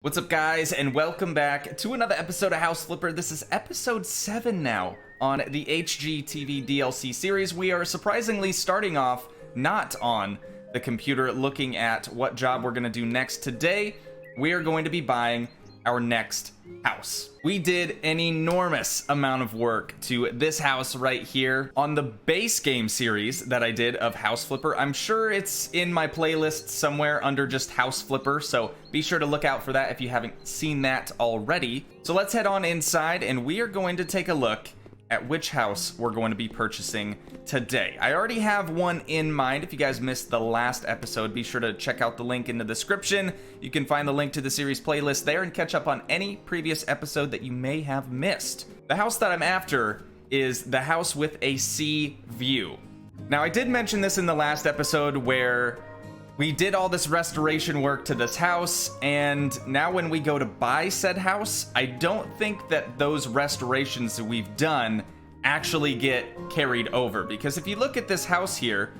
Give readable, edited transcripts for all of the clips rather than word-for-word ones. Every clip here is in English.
What's up, guys, and welcome back to another episode of House Flipper. This is episode 7 now on the HGTV DLC series. We are surprisingly starting off not on the computer, looking at what job we're going to do next. Today, we are going to be buying our next house. We did an enormous amount of work to this house right here on the base game series that I did of House Flipper. I'm sure it's in my playlist somewhere under just House Flipper, so be sure to look out for that if you haven't seen that already. So let's head on inside and we are going to take a look at which house we're going to be purchasing today. I already have one in mind. If you guys missed the last episode, be sure to check out the link in the description. You can find the link to the series playlist there and catch up on any previous episode that you may have missed. The house that I'm after is the house with a sea view. Now, I did mention this in the last episode where we did all this restoration work to this house, and now when we go to buy said house, I don't think that those restorations that we've done actually get carried over. Because if you look at this house here,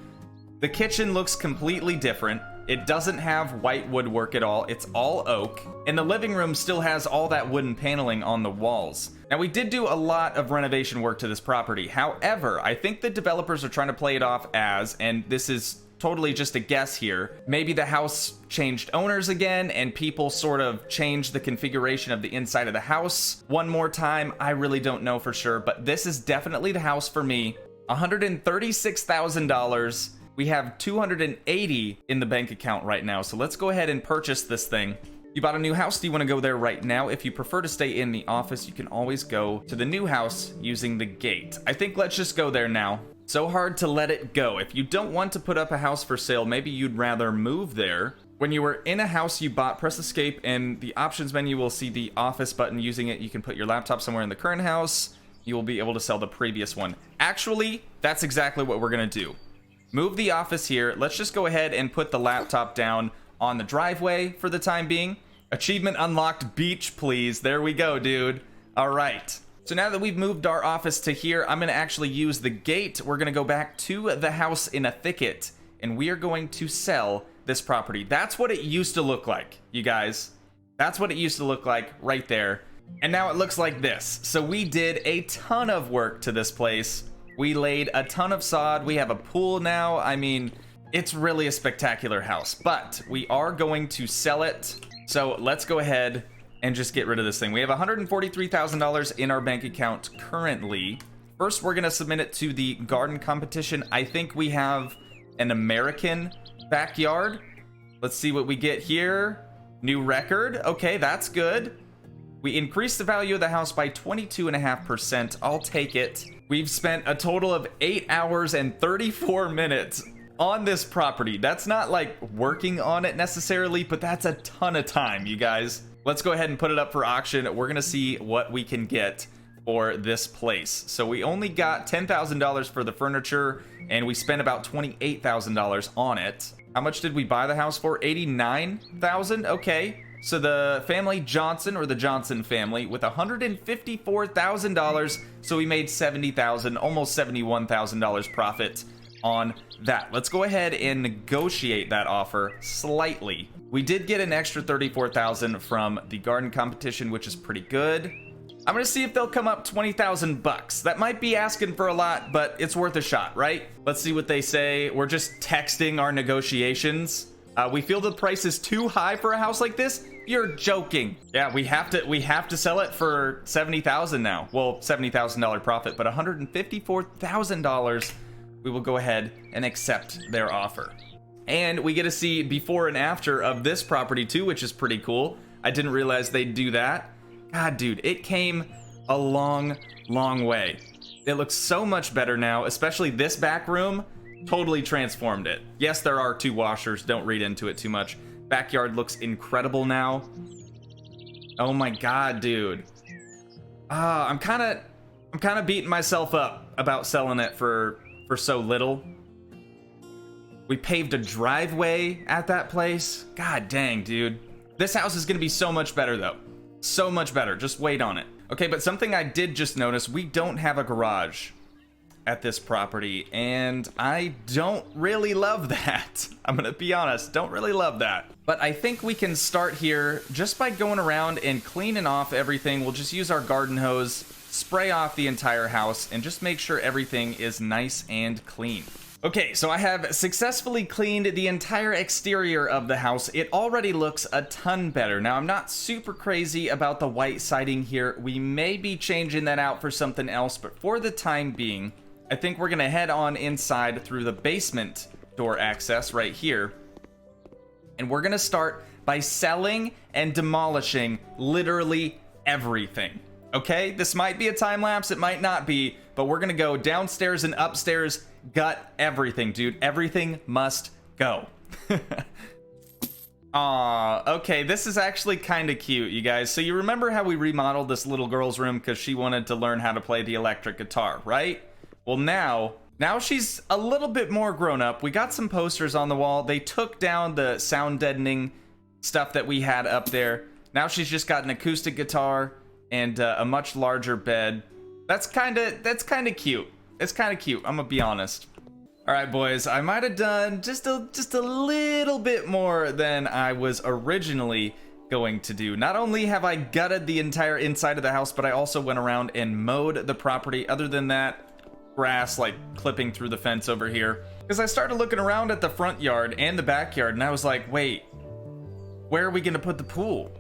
the kitchen looks completely different. It doesn't have white woodwork at all. It's all oak. And the living room still has all that wooden paneling on the walls. Now, we did do a lot of renovation work to this property. However, I think the developers are trying to play it off as, and this is totally just a guess here, maybe the house changed owners again and people sort of changed the configuration of the inside of the house one more time. I really don't know for sure, but this is definitely the house for me. $136,000. We have $280 in the bank account right now, so let's go ahead and purchase this thing. You bought a new house? Do you want to go there right now? If you prefer to stay in the office, you can always go to the new house using the gate. I think let's just go there now. So hard to let it go. If you don't want to put up a house for sale, maybe you'd rather move there. When you were in a house you bought, press escape and the options menu will see the office button. Using it, you can put your laptop somewhere in the current house. You will be able to sell the previous one. Actually, that's exactly what we're gonna do. Move the office here. Let's just go ahead and put the laptop down on the driveway for the time being. Achievement unlocked, beach, please. There we go, dude. All right. So now that we've moved our office to here, I'm going to actually use the gate. We're going to go back to the house in a thicket, and we are going to sell this property. That's what it used to look like, you guys. That's what it used to look like right there. And now it looks like this. So we did a ton of work to this place. We laid a ton of sod. We have a pool now. I mean, it's really a spectacular house, but we are going to sell it. So let's go ahead and just get rid of this thing. We have $143,000 in our bank account currently. First, we're gonna submit it to the garden competition. I think we have an American backyard. Let's see what we get here. New record. Okay, that's good. We increased the value of the house by 22.5%. I'll take it. We've spent a total of 8 hours and 34 minutes on this property. That's not like working on it necessarily, but that's a ton of time, you guys. Let's go ahead and put it up for auction. We're gonna see what we can get for this place. So we only got $10,000 for the furniture and we spent about $28,000 on it. How much did we buy the house for? $89,000. Okay. So the family Johnson, or the Johnson family, with $154,000. So we made $70,000, almost $71,000 profit on that. Let's go ahead and negotiate that offer slightly. We did get an extra $34,000 from the garden competition, which is pretty good. I'm gonna see if they'll come up 20,000 bucks. That might be asking for a lot, but it's worth a shot, right? Let's see what they say. We're just texting our negotiations. We feel the price is too high for a house like this. You're joking. Yeah, we have to sell it for $70,000 now. Well, $70,000 profit, but $154,000. We will go ahead and accept their offer. And we get to see before and after of this property too, which is pretty cool. I didn't realize they'd do that. God, dude, it came a long, long way. It looks so much better now, especially this back room. Totally transformed it. Yes, there are 2 washers. Don't read into it too much. Backyard looks incredible now. Oh my God, dude. I'm kind of beating myself up about selling it for so little. We paved a driveway at that place. God dang, dude. This house is gonna be so much better though. So much better, just wait on it. Okay, but something I did just notice, we don't have a garage at this property, and I don't really love that. I'm gonna be honest, don't really love that. But I think we can start here just by going around and cleaning off everything. We'll just use our garden hose, spray off the entire house, and just make sure everything is nice and clean. Okay, so I have successfully cleaned the entire exterior of the house. It already looks a ton better. Now, I'm not super crazy about the white siding here. We may be changing that out for something else, but for the time being, I think we're gonna head on inside through the basement door access right here. And we're gonna start by selling and demolishing literally everything. Okay, this might be a time lapse, it might not be, but we're gonna go downstairs and upstairs, gut everything, dude. Everything must go. Aw, okay, this is actually kind of cute, you guys. So you remember how we remodeled this little girl's room because she wanted to learn how to play the electric guitar, right? Well, now she's a little bit more grown up. We got some posters on the wall. They took down the sound deadening stuff that we had up there. Now she's just got an acoustic guitar and a much larger bed. That's kind of cute. It's kind of cute, I'm gonna be honest. All right, boys, I might have done just a little bit more than I was originally going to do. Not only have I gutted the entire inside of the house, but I also went around and mowed the property. Other than that, grass like clipping through the fence over here. Because I started looking around at the front yard and the backyard, and I was like, wait, where are we gonna put the pool?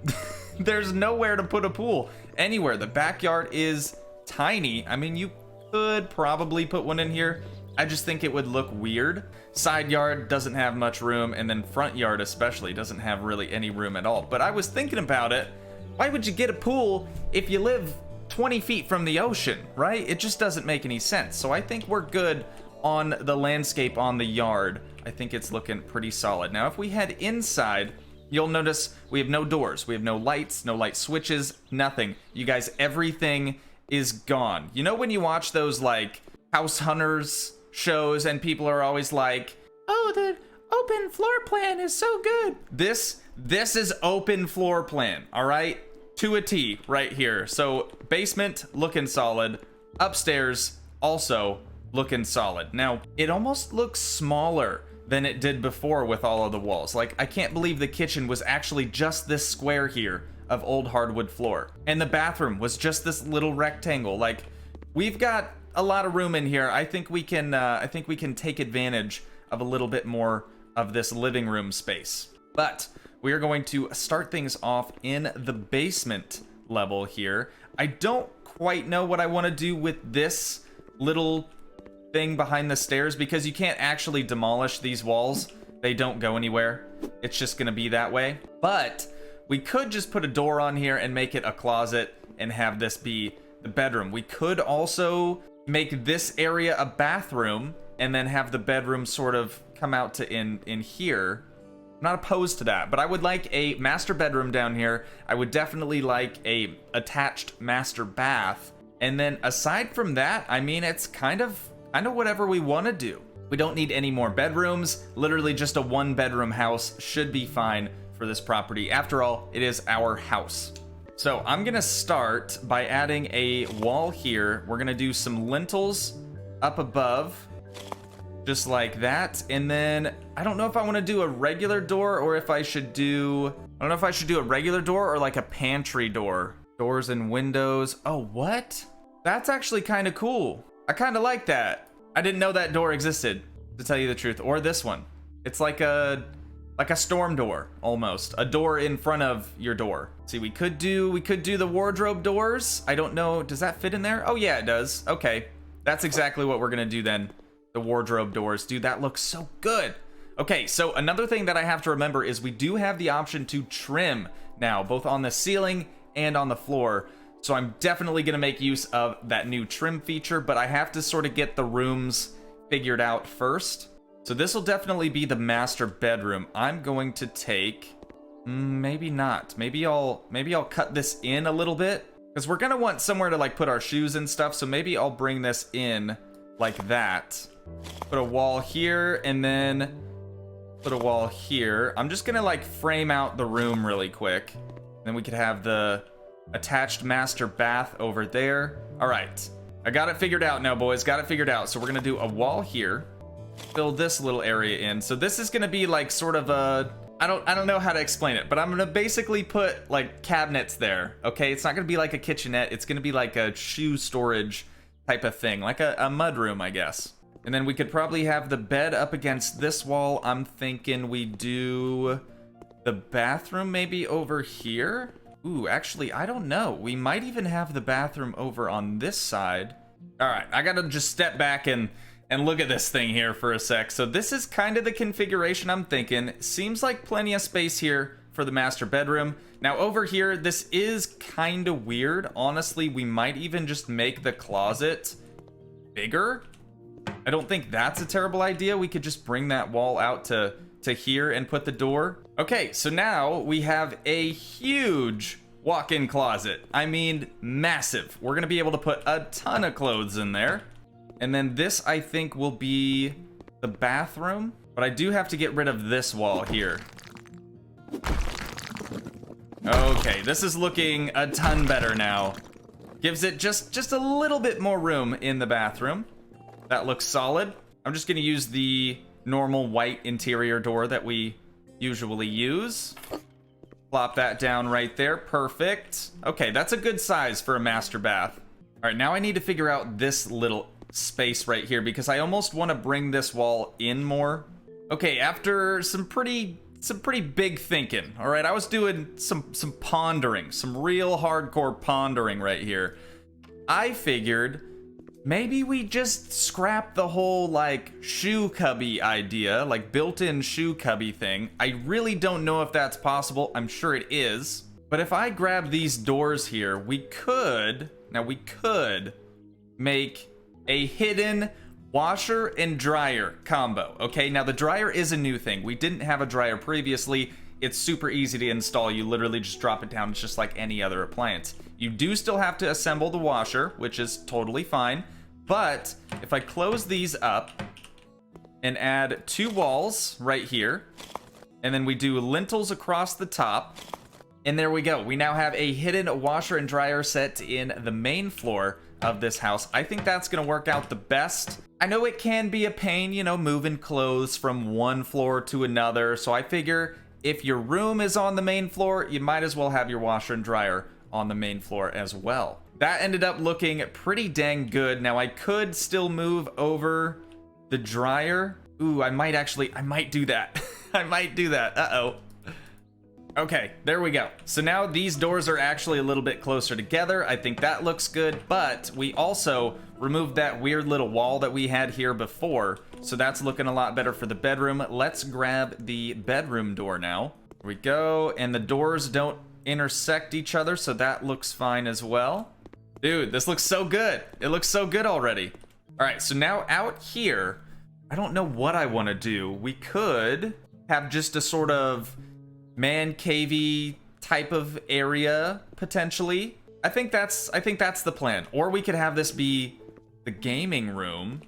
There's nowhere to put a pool anywhere. The backyard is tiny. I mean, you could probably put one in here. I just think it would look weird. Side yard doesn't have much room, and then front yard especially doesn't have really any room at all. But I was thinking about it. Why would you get a pool if you live 20 feet from the ocean, right? It just doesn't make any sense. So I think we're good on the landscape on the yard. I think it's looking pretty solid. Now, if we head inside, you'll notice we have no doors. We have no lights, no light switches, nothing. You guys, everything is gone. You know when you watch those like house hunters shows and people are always like, oh, the open floor plan is so good. This is open floor plan, all right? To a T right here. So basement looking solid, upstairs also looking solid. Now, it almost looks smaller than it did before with all of the walls. Like, I can't believe the kitchen was actually just this square here of old hardwood floor. And the bathroom was just this little rectangle. Like, we've got a lot of room in here. I think we can take advantage of a little bit more of this living room space. But we are going to start things off in the basement level here. I don't quite know what I want to do with this little thing behind the stairs because you can't actually demolish these walls. They don't go anywhere. It's just gonna be that way. But we could just put a door on here and make it a closet and have this be the bedroom. We could also make this area a bathroom and then have the bedroom sort of come out to in here. I'm not opposed to that, but I would like a master bedroom down here. I would definitely like a attached master bath. And then aside from that, I mean, it's kind of whatever we want to do. We don't need any more bedrooms. Literally just a 1-bedroom house should be fine for this property. After all, it is our house. So I'm gonna start by adding a wall here. We're gonna do some lintels up above, just like that. And then I don't know if I want to do a regular door or if I should do, I don't know if I should do a regular door or like a pantry door. Doors and windows. Oh, what? That's actually kind of cool. I kind of like that. I didn't know that door existed, to tell you the truth. Or this one. It's like a storm door almost. A door in front of your door. See, we could do the wardrobe doors. I don't know. Does that fit in there? Oh yeah, it does. Okay. That's exactly what we're gonna do then. The wardrobe doors. Dude, that looks so good. Okay, so another thing that I have to remember is we do have the option to trim now, both on the ceiling and on the floor. So I'm definitely gonna make use of that new trim feature, but I have to sort of get the rooms figured out first. So this will definitely be the master bedroom. I'm going to take, maybe not. Maybe I'll cut this in a little bit because we're gonna want somewhere to like put our shoes and stuff. So maybe I'll bring this in like that. Put a wall here and then put a wall here. I'm just gonna like frame out the room really quick. Then we could have the attached master bath over there. All right, I got it figured out now, boys. Got it figured out. So we're gonna do a wall here. Fill this little area in. So this is gonna be like sort of a, I don't know how to explain it, but I'm gonna basically put like cabinets there. Okay, it's not gonna be like a kitchenette. It's gonna be like a shoe storage type of thing, like a mudroom, I guess. And then we could probably have the bed up against this wall. I'm thinking we do the bathroom maybe over here. Ooh, actually, I don't know. We might even have the bathroom over on this side. All right, I gotta just step back and look at this thing here for a sec. So this is kind of the configuration I'm thinking. Seems like plenty of space here for the master bedroom. Now over here, this is kind of weird. Honestly, we might even just make the closet bigger. I don't think that's a terrible idea. We could just bring that wall out to here and put the door. Okay, so now we have a huge walk-in closet. I mean, massive. We're gonna be able to put a ton of clothes in there. And then this, I think, will be the bathroom. But I do have to get rid of this wall here. Okay, this is looking a ton better now. Gives it just a little bit more room in the bathroom. That looks solid. I'm just gonna use the normal white interior door that we usually use. Plop that down right there. Perfect. Okay, that's a good size for a master bath. All right, now I need to figure out this little space right here because I almost want to bring this wall in more. Okay, after some pretty big thinking. All right, I was doing some pondering, some real hardcore pondering right here. I figured maybe we just scrap the whole like shoe cubby idea, like built-in shoe cubby thing. I really don't know if that's possible. I'm sure it is. But if I grab these doors here, we could make a hidden washer and dryer combo. Okay, now the dryer is a new thing. We didn't have a dryer previously. It's super easy to install. You literally just drop it down. It's just like any other appliance. You do still have to assemble the washer, which is totally fine. But if I close these up and add 2 walls right here, and then we do lintels across the top, and there we go. We now have a hidden washer and dryer set in the main floor of this house. I think that's gonna work out the best. I know it can be a pain, you know, moving clothes from one floor to another. So I figure if your room is on the main floor, you might as well have your washer and dryer on the main floor as well. That ended up looking pretty dang good. Now I could still move over the dryer. Ooh, I might do that. I might do that. Uh-oh. Okay, there we go. So now these doors are actually a little bit closer together. I think that looks good, but we also removed that weird little wall that we had here before. So that's looking a lot better for the bedroom. Let's grab the bedroom door now. Here we go, and the doors don't intersect each other, so that looks fine as well. Dude, this looks so good. It looks so good already. All right, so now out here, I don't know what I want to do. We could have just a sort of man cavey type of area potentially. I think that's the plan. Or we could have this be the gaming room,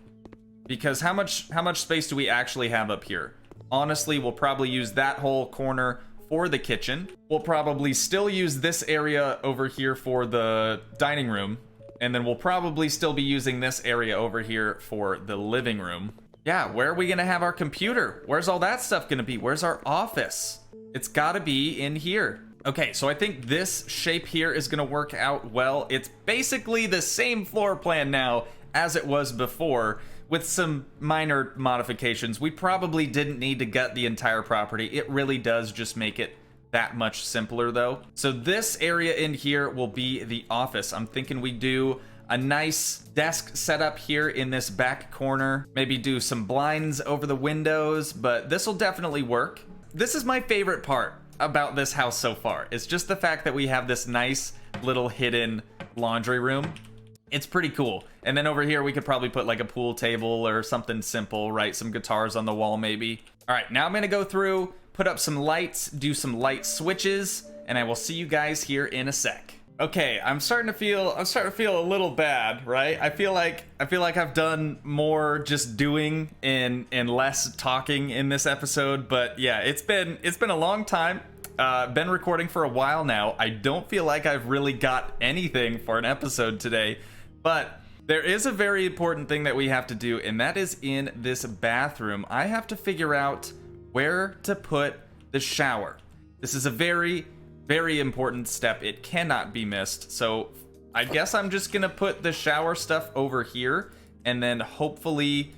because how much space do we actually have up here? Honestly, we'll probably use that whole corner for the kitchen. We'll probably still use this area over here for the dining room, and then we'll probably still be using this area over here for the living room. Yeah, where are we gonna have our computer? Where's all that stuff gonna be? Where's our office? It's gotta be in here. Okay, so I think this shape here is gonna work out well. It's basically the same floor plan now as it was before, with some minor modifications. We probably didn't need to gut the entire property. It really does just make it that much simpler though. So this area in here will be the office. I'm thinking we do a nice desk setup here in this back corner. Maybe do some blinds over the windows, but this will definitely work. This is my favorite part about this house so far. It's just the fact that we have this nice little hidden laundry room. It's pretty cool. And then over here, we could probably put like a pool table or something simple, right? Some guitars on the wall, maybe. All right, now I'm gonna go through, put up some lights, do some light switches, and I will see you guys here in a sec. Okay, I'm starting to feel a little bad, right? I feel like I've done more just doing and less talking in this episode, but yeah, it's been a long time. Been recording for a while now. I don't feel like I've really got anything for an episode today, but There is a very important thing that we have to do, and that is in this bathroom. I have to figure out where to put the shower. This is a very, very important step. It cannot be missed. So I guess I'm just gonna put the shower stuff over here, and then hopefully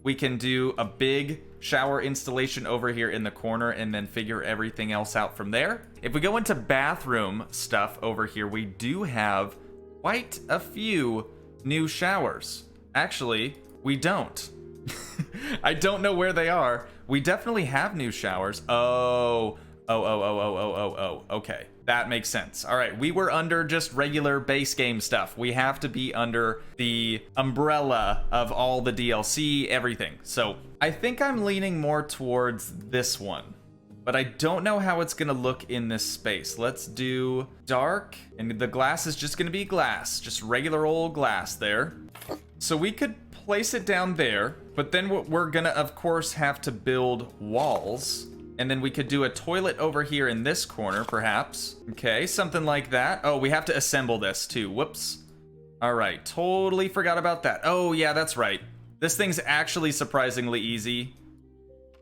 we can do a big shower installation over here in the corner and then figure everything else out from there. If we go into bathroom stuff over here, we do have quite a few new showers. Actually, we don't. I don't know where they are. We definitely have new showers. Oh, okay. That makes sense. All right, we were under just regular base game stuff. We have to be under the umbrella of all the DLC, everything. So I think I'm leaning more towards this one, but I don't know how it's gonna look in this space. Let's do dark, and the glass is just gonna be glass, just regular old glass there. So we could place it down there, but then we're gonna, of course, have to build walls. And then we could do a toilet over here in this corner, perhaps. Okay, something like that. Oh, we have to assemble this too. Whoops. All right, totally forgot about that. Oh, yeah, that's right. This thing's actually surprisingly easy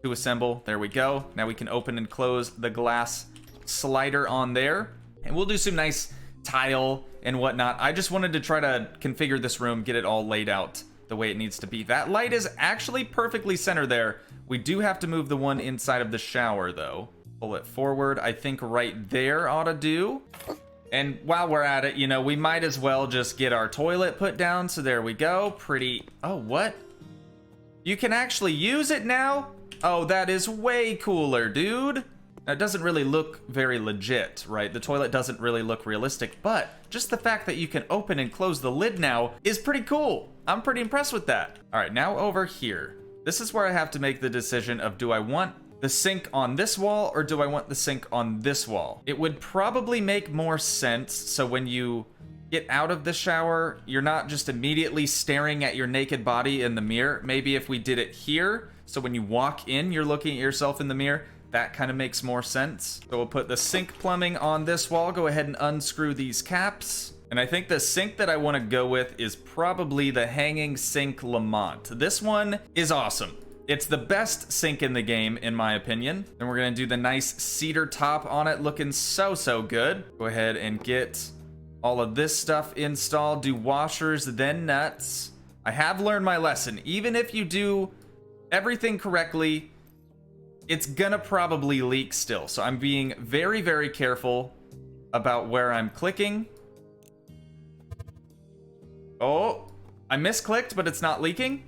to assemble. There we go. Now we can open and close the glass slider on there. And we'll do some nice tile and whatnot. I just wanted to try to configure this room, get it all laid out the way it needs to be. That light is actually perfectly centered there. We do have to move the one inside of the shower, though. Pull it forward. I think right there ought to do. And while we're at it, you know, we might as well just get our toilet put down. So there we go. Pretty... Oh, what? You can actually use it now? Oh, that is way cooler, dude. Now, it doesn't really look very legit, right? The toilet doesn't really look realistic, but just the fact that you can open and close the lid now is pretty cool. I'm pretty impressed with that. All right, now over here. This is where I have to make the decision of, do I want the sink on this wall or do I want the sink on this wall? It would probably make more sense so when you get out of the shower, you're not just immediately staring at your naked body in the mirror. Maybe if we did it here, so when you walk in, you're looking at yourself in the mirror. That kind of makes more sense. So we'll put the sink plumbing on this wall. Go ahead and unscrew these caps. And I think the sink that I want to go with is probably the hanging sink Lamont. This one is awesome. It's the best sink in the game, in my opinion. And we're going to do the nice cedar top on it, looking so, so good. Go ahead and get all of this stuff installed. Do washers, then nuts. I have learned my lesson. Even if you do everything correctly, it's gonna probably leak still. So I'm being very, very careful about where I'm clicking. Oh, I misclicked, but it's not leaking.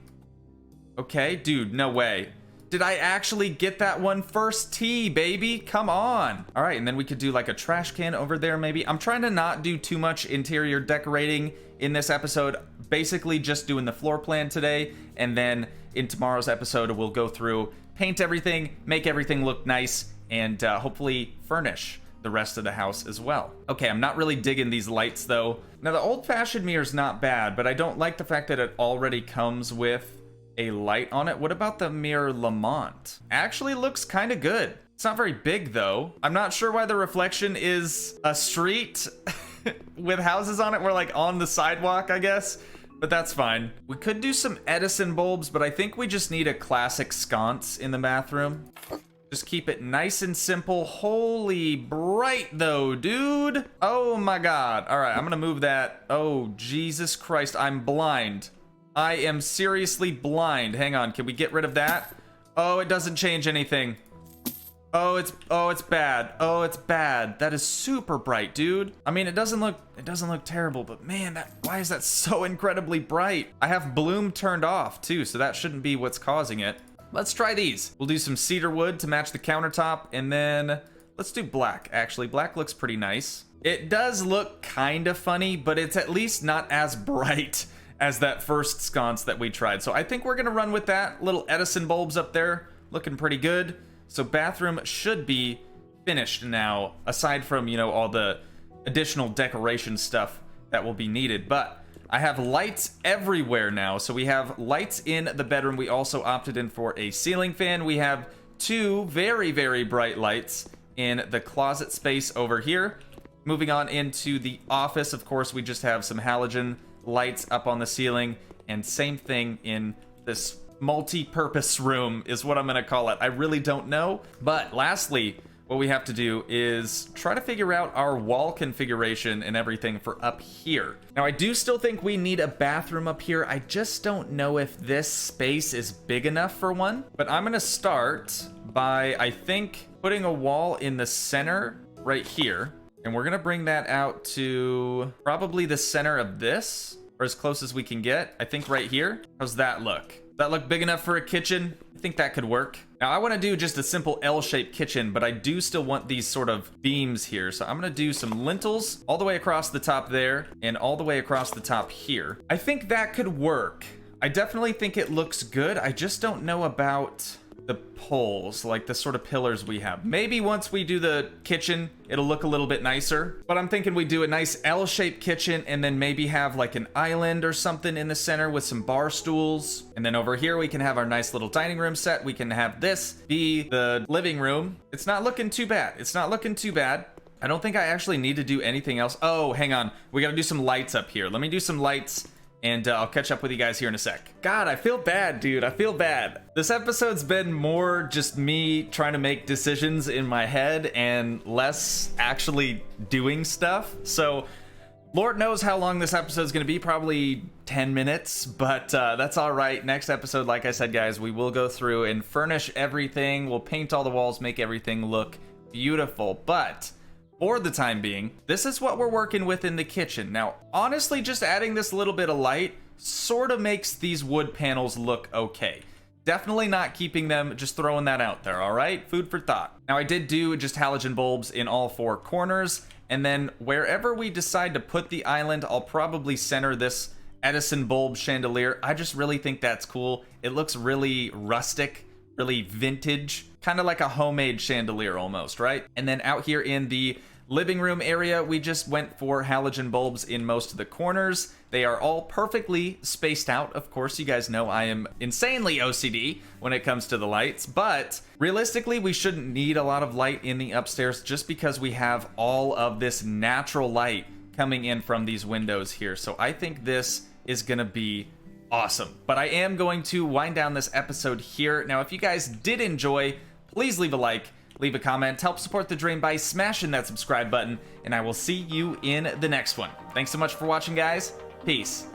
Okay, dude, no way. Did I actually get that one first tee, baby? Come on. All right, and then we could do like a trash can over there, maybe. I'm trying to not do too much interior decorating in this episode. Basically just doing the floor plan today. And then in tomorrow's episode, we'll go through, paint everything, make everything look nice, and hopefully furnish the rest of the house as well. Okay, I'm not really digging these lights though. Now the old-fashioned mirror is not bad, but I don't like the fact that it already comes with a light on it. What about the mirror Lamont? Actually looks kind of good. It's not very big though. I'm not sure why the reflection is a street with houses on it. We're like on the sidewalk, I guess, but that's fine. We could do some Edison bulbs, but I think we just need a classic sconce in the bathroom. Just keep it nice and simple. Holy bright though, dude. Oh my God. All right, I'm gonna move that. Oh, Jesus Christ, I'm blind. I am seriously blind. Hang on, can we get rid of that? Oh, it doesn't change anything. Oh, it's bad. Oh, it's bad. That is super bright, dude. I mean, it doesn't look terrible, but man, why is that so incredibly bright? I have bloom turned off too, so that shouldn't be what's causing it. Let's try these. We'll do some cedar wood to match the countertop, and then let's do black. Actually, black looks pretty nice. It does look kind of funny, but it's at least not as bright as that first sconce that we tried. So I think we're gonna run with that. Little Edison bulbs up there, looking pretty good. So bathroom should be finished now, aside from, you know, all the additional decoration stuff that will be needed. But I have lights everywhere now. So we have lights in the bedroom. We also opted in for a ceiling fan. We have two very, very bright lights in the closet space over here. Moving on into the office, of course, we just have some halogen lights up on the ceiling, and same thing in this multi-purpose room is what I'm gonna call it. I really don't know. But lastly, what we have to do is try to figure out our wall configuration and everything for up here. Now, I do still think we need a bathroom up here. I just don't know if this space is big enough for one. But I'm gonna start by, I think, putting a wall in the center right here. And we're gonna bring that out to probably the center of this, or as close as we can get. I think right here. How's that look? Does that look big enough for a kitchen? I think that could work. Now, I want to do just a simple L-shaped kitchen, but I do still want these sort of beams here. So I'm going to do some lintels all the way across the top there and all the way across the top here. I think that could work. I definitely think it looks good. I just don't know about the poles, like the sort of pillars we have. Maybe once we do the kitchen, it'll look a little bit nicer. But I'm thinking we do a nice L-shaped kitchen and then maybe have like an island or something in the center with some bar stools. And then over here, we can have our nice little dining room set. We can have this be the living room. It's not looking too bad. It's not looking too bad. I don't think I actually need to do anything else. Oh, hang on. We got to do some lights up here. Let me do some lights. And I'll catch up with you guys here in a sec. God, I feel bad, dude. I feel bad. This episode's been more just me trying to make decisions in my head and less actually doing stuff. So, Lord knows how long this episode's gonna be. Probably 10 minutes, but that's all right. Next episode, like I said, guys, we will go through and furnish everything. We'll paint all the walls, make everything look beautiful. But for the time being, this is what we're working with in the kitchen. Now, honestly, just adding this little bit of light sort of makes these wood panels look okay. Definitely not keeping them, just throwing that out there, all right? Food for thought. Now, I did do just halogen bulbs in all 4 corners, and then wherever we decide to put the island, I'll probably center this Edison bulb chandelier. I just really think that's cool. It looks really rustic, really vintage, kind of like a homemade chandelier almost, right? And then out here in the living room area, we just went for halogen bulbs in most of the corners. They are all perfectly spaced out. Of course, you guys know I am insanely OCD when it comes to the lights, but realistically, we shouldn't need a lot of light in the upstairs just because we have all of this natural light coming in from these windows here. So I think this is gonna be awesome. But I am going to wind down this episode here. Now, if you guys did enjoy, please leave a like, leave a comment, help support the dream by smashing that subscribe button, and I will see you in the next one. Thanks so much for watching, guys. Peace.